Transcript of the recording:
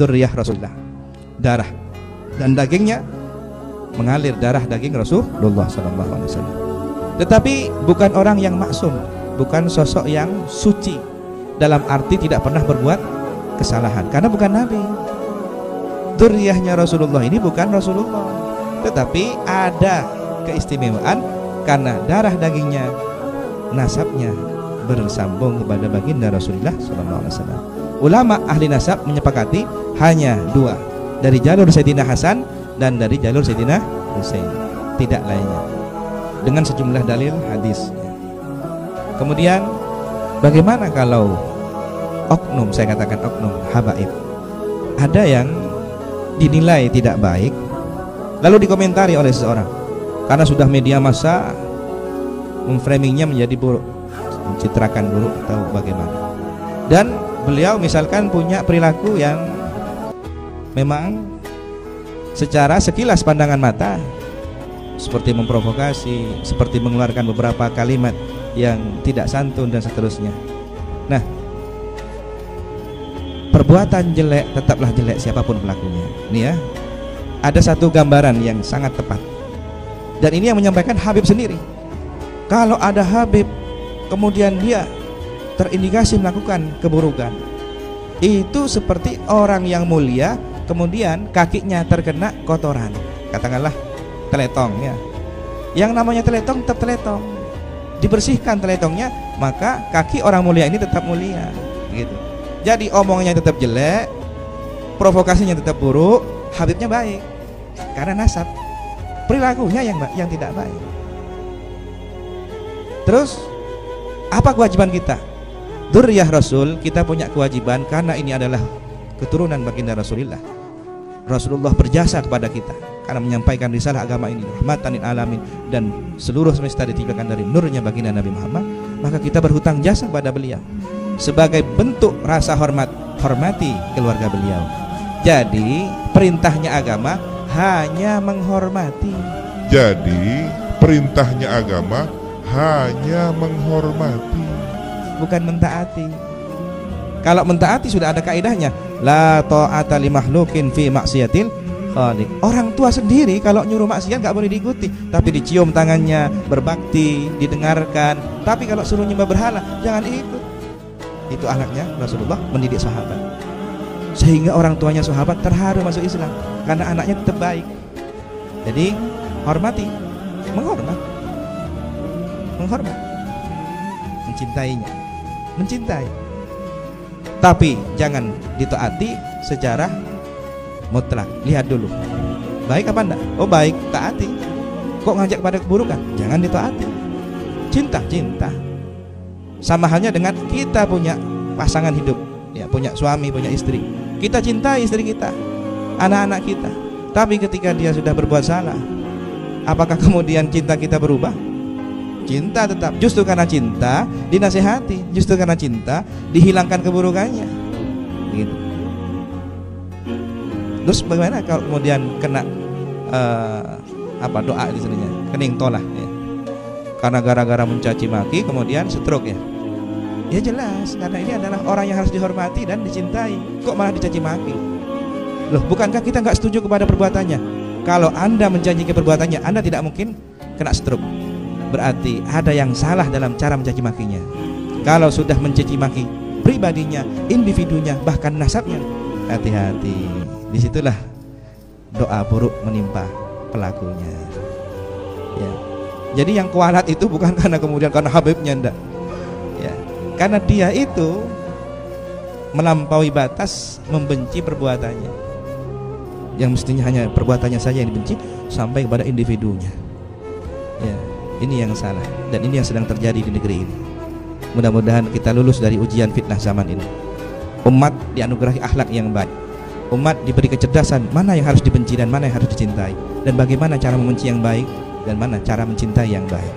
dzurriyyah Rasulullah. Darah dan dagingnya mengalir darah daging Rasulullah SAW. Tetapi bukan orang yang maksum, bukan sosok yang suci dalam arti tidak pernah berbuat kesalahan, karena bukan Nabi. Dzurriyyahnya Rasulullah ini bukan Rasulullah, tetapi ada keistimewaan karena darah dagingnya, nasabnya bersambung kepada baginda Rasulullah SAW. Ulama ahli nasab menyepakati hanya dua, dari jalur Sayyidina Hasan dan dari jalur Sayyidina Husain, tidak lainnya, dengan sejumlah dalil hadis. Kemudian bagaimana kalau oknum, saya katakan oknum habaib, ada yang dinilai tidak baik lalu dikomentari oleh seseorang karena sudah media massa memframingnya menjadi buruk, mencitrakan buruk atau bagaimana, dan beliau misalkan punya perilaku yang memang secara sekilas pandangan mata seperti memprovokasi, seperti mengeluarkan beberapa kalimat yang tidak santun dan seterusnya. Nah, perbuatan jelek tetaplah jelek siapapun pelakunya. Ini ya, ada satu gambaran yang sangat tepat, dan ini yang menyampaikan Habib sendiri. Kalau ada Habib kemudian dia terindikasi melakukan keburukan, itu seperti orang yang mulia kemudian kakinya terkena kotoran, katakanlah teletong ya. Yang namanya teletong tetap teletong, dibersihkan teletongnya, maka kaki orang mulia ini tetap mulia gitu. Jadi omongnya tetap jelek, provokasinya tetap buruk, Habibnya baik karena nasab, perilakunya yang tidak baik. Terus apa kewajiban kita? Dzurriyyah Rasul, kita punya kewajiban karena ini adalah keturunan baginda Rasulullah. Rasulullah berjasa kepada kita karena menyampaikan risalah agama ini rahmatan lil alamin, dan seluruh semesta ditimpakan dari nurnya baginda Nabi Muhammad. Maka kita berhutang jasa kepada beliau sebagai bentuk rasa hormati keluarga beliau. Jadi perintahnya agama hanya menghormati. Jadi perintahnya agama hanya menghormati, bukan mentaati. Kalau mentaati sudah ada kaidahnya, la ta'ata li makhluqin fi maksiatil khaliq. Orang tua sendiri kalau nyuruh maksiat nggak boleh diikuti, tapi dicium tangannya, berbakti, didengarkan. Tapi kalau suruh nyembah berhala, jangan ikut. Itu anaknya Rasulullah mendidik sahabat, sehingga orang tuanya sahabat terharu masuk Islam karena anaknya tetap baik. Jadi hormati, menghormat, mencintainya, mencintai. Tapi jangan ditaati secara mutlak. Lihat dulu, baik apa enggak? Oh baik, taati. Kok ngajak pada keburukan? Jangan ditaati. Cinta. Sama halnya dengan kita punya pasangan hidup, ya, punya suami, punya istri. Kita cintai istri kita, anak-anak kita. Tapi ketika dia sudah berbuat salah, apakah kemudian cinta kita berubah? Cinta tetap. Justru karena cinta dinasehati, justru karena cinta dihilangkan keburukannya gitu. Terus bagaimana kalau kemudian kena doa di sininya kening tolah ya. Karena gara-gara mencaci maki kemudian stroke ya. Ya jelas, karena ini adalah orang yang harus dihormati dan dicintai, kok malah dicaci maki. Loh, bukankah kita nggak setuju kepada perbuatannya? Kalau Anda menjanjikan perbuatannya, Anda tidak mungkin kena stroke. Berarti ada yang salah dalam cara mencaci makinya. Kalau sudah mencaci maki pribadinya, individunya, bahkan nasabnya, hati-hati. Disitulah doa buruk menimpa pelakunya ya. Jadi yang kualat itu bukan karena kemudian karena Habibnya, enggak ya, karena dia itu melampaui batas membenci perbuatannya, yang mestinya hanya perbuatannya saja yang dibenci sampai kepada individunya ya. Ini yang salah, dan ini yang sedang terjadi di negeri ini. Mudah-mudahan kita lulus dari ujian fitnah zaman ini. Umat dianugerahi akhlak yang baik, umat diberi kecerdasan mana yang harus dibenci dan mana yang harus dicintai, dan bagaimana cara membenci yang baik dan mana cara mencintai yang baik.